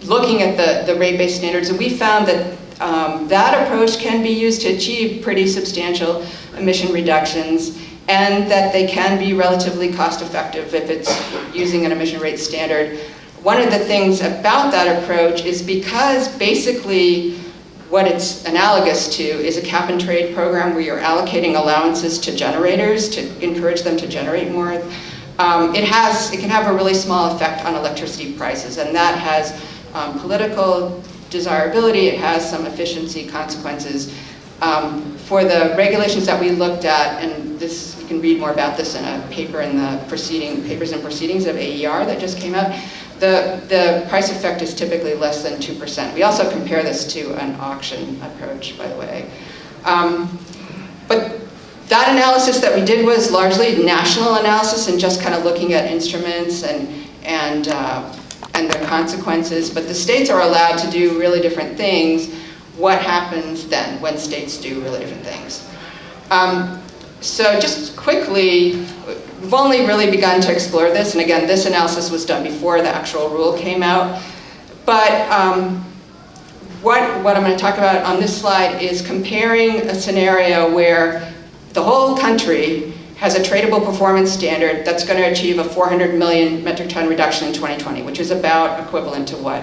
looking at the rate-based standards, and we found that that approach can be used to achieve pretty substantial emission reductions, and that they can be relatively cost-effective if it's using an emission rate standard. One of the things about that approach is because basically what it's analogous to is a cap and trade program where you're allocating allowances to generators to encourage them to generate more. It can have a really small effect on electricity prices, and that has political desirability. It has some efficiency consequences. For the regulations that we looked at, and this, you can read more about this in a paper in the Papers and Proceedings of AER that just came out, the price effect is typically less than 2%. We also compare this to an auction approach, by the way. But that analysis that we did was largely national analysis and just kind of looking at instruments and their consequences. But the states are allowed to do really different things. What happens then when states do really different things? So just quickly, we've only really begun to explore this, and again, this analysis was done before the actual rule came out. But what I'm going to talk about on this slide is comparing a scenario where the whole country has a tradable performance standard that's going to achieve a 400 million metric ton reduction in 2020, which is about equivalent to what,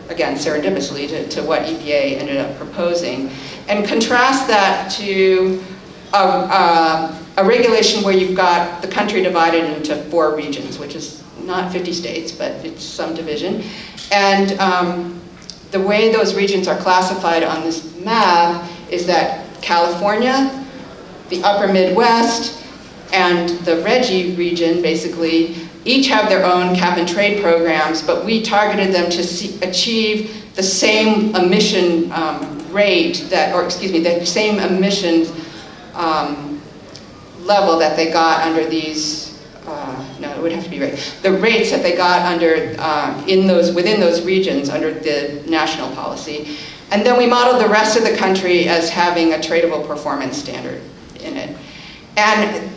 again, serendipitously, to what EPA ended up proposing, and contrast that to a regulation where you've got the country divided into 4 regions, which is not 50 states, but it's some division. And the way those regions are classified on this map is that California, the upper Midwest, and the RGGI region, basically, each have their own cap and trade programs, but we targeted them to achieve the same emission rate the same emissions level that they got under these, no, it would have to be the rates that they got under, within those regions under the national policy. And then we modeled the rest of the country as having a tradable performance standard in it. And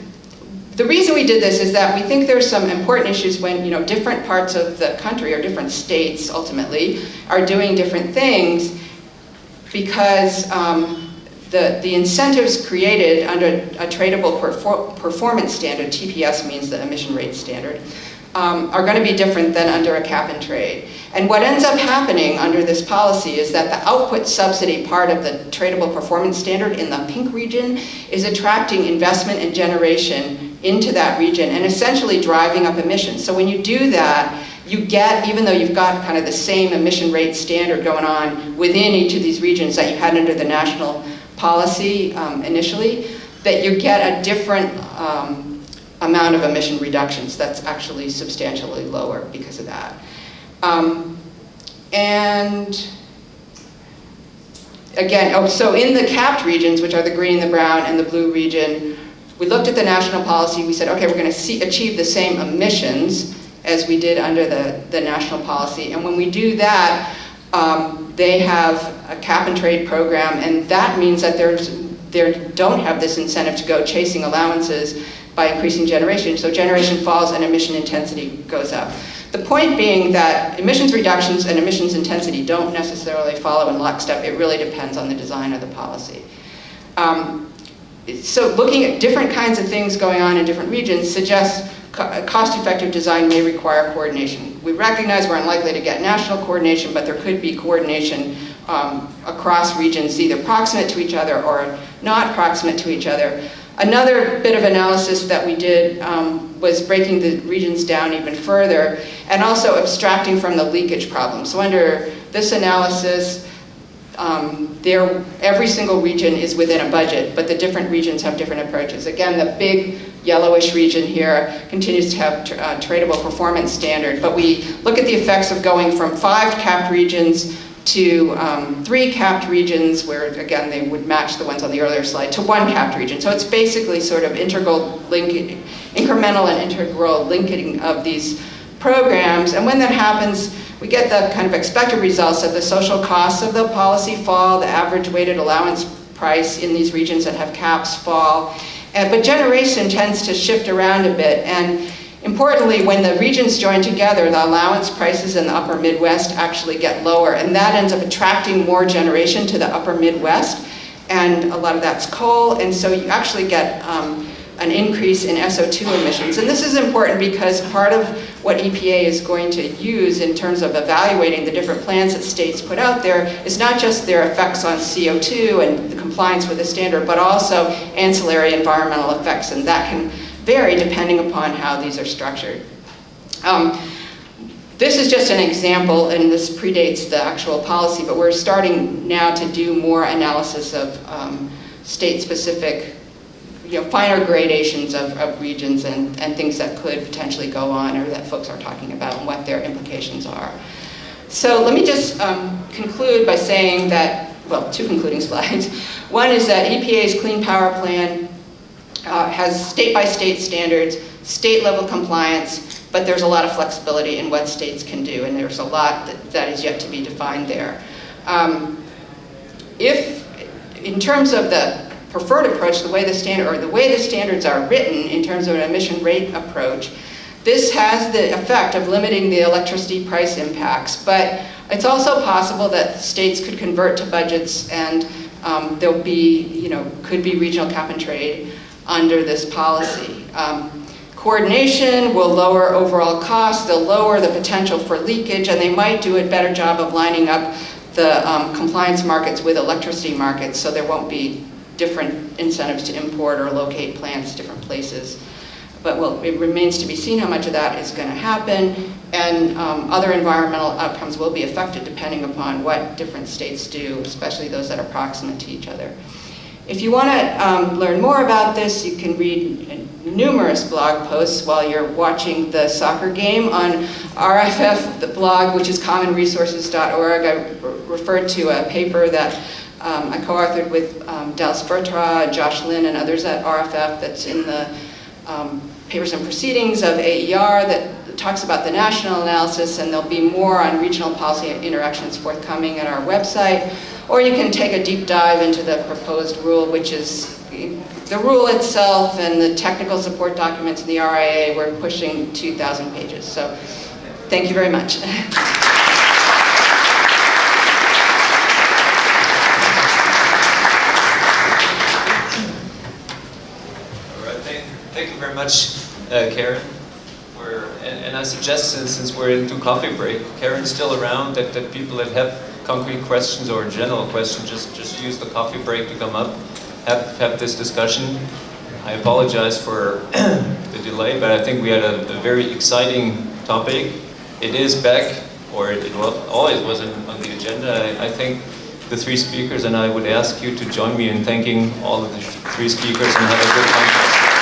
the reason we did this is that we think there's some important issues when different parts of the country or different states ultimately are doing different things, because the incentives created under a tradable performance standard, TPS means the emission rate standard, are going to be different than under a cap and trade. And what ends up happening under this policy is that the output subsidy part of the tradable performance standard in the pink region is attracting investment and generation into that region and essentially driving up emissions. So when you do that, you get, even though you've got kind of the same emission rate standard going on within each of these regions that you had under the national policy initially, that you get a different amount of emission reductions that's actually substantially lower because of that. And again, so in the capped regions, which are the green, the brown, and the blue region, we looked at the national policy. We said, okay, we're going to achieve the same emissions as we did under the national policy. And when we do that, they have a cap and trade program, and that means that they don't have this incentive to go chasing allowances by increasing generation. So generation falls and emission intensity goes up. The point being that emissions reductions and emissions intensity don't necessarily follow in lockstep. It really depends on the design of the policy. So looking at different kinds of things going on in different regions suggests cost-effective design may require coordination. We recognize we're unlikely to get national coordination, but there could be coordination across regions, either proximate to each other or not proximate to each other. Another bit of analysis that we did was breaking the regions down even further and also abstracting from the leakage problem. So under this analysis, every single region is within a budget, but the different regions have different approaches. Again, the big yellowish region here continues to have a tradable performance standard, but we look at the effects of going from 5 capped regions to 3 capped regions, where again they would match the ones on the earlier slide, to 1 capped region. So it's basically sort of incremental and integral linking of these programs. And when that happens, we get the kind of expected results of the social costs of the policy fall, the average weighted allowance price in these regions that have caps fall. But generation tends to shift around a bit. And Importantly, when the regions join together, the allowance prices in the upper Midwest actually get lower, and that ends up attracting more generation to the upper Midwest, and a lot of that's coal, and so you actually get an increase in SO2 emissions. And this is important because part of what EPA is going to use in terms of evaluating the different plans that states put out there is not just their effects on CO2 and the compliance with the standard, but also ancillary environmental effects, and that can vary depending upon how these are structured. This is just an example, and this predates the actual policy, but we're starting now to do more analysis of state-specific, finer gradations of regions and things that could potentially go on or that folks are talking about and what their implications are. So let me just conclude by saying that, well, two concluding slides. One is that EPA's Clean Power Plan has state-by-state standards, state-level compliance, but there's a lot of flexibility in what states can do, and there's a lot that is yet to be defined there. In terms of the preferred approach, the way the standards are written in terms of an emission rate approach, this has the effect of limiting the electricity price impacts, but it's also possible that states could convert to budgets, and there'll be, could be regional cap and trade under this policy. Coordination will lower overall costs, they'll lower the potential for leakage, and they might do a better job of lining up the compliance markets with electricity markets, so there won't be different incentives to import or locate plants different places. But it remains to be seen how much of that is going to happen, and other environmental outcomes will be affected depending upon what different states do, especially those that are proximate to each other. If you want to learn more about this, you can read numerous blog posts while you're watching the soccer game on RFF, the blog, which is commonresources.org. I referred to a paper that I co-authored with Dallas Bertra, Josh Lynn, and others at RFF that's in the Papers and Proceedings of AER that talks about the national analysis, and there'll be more on regional policy interactions forthcoming at our website. Or you can take a deep dive into the proposed rule, which is the rule itself and the technical support documents in the RIA. We're pushing 2,000 pages. So thank you very much. All right, thank you very much, Karen. And I suggest, since we're into coffee break, Karen's still around, that people that have concrete questions or general questions, just use the coffee break to come up, have this discussion. I apologize for the delay, but I think we had a very exciting topic. It is back, or it always was on the agenda. I think the three speakers, and I would ask you to join me in thanking all of the three speakers, and have a good conference.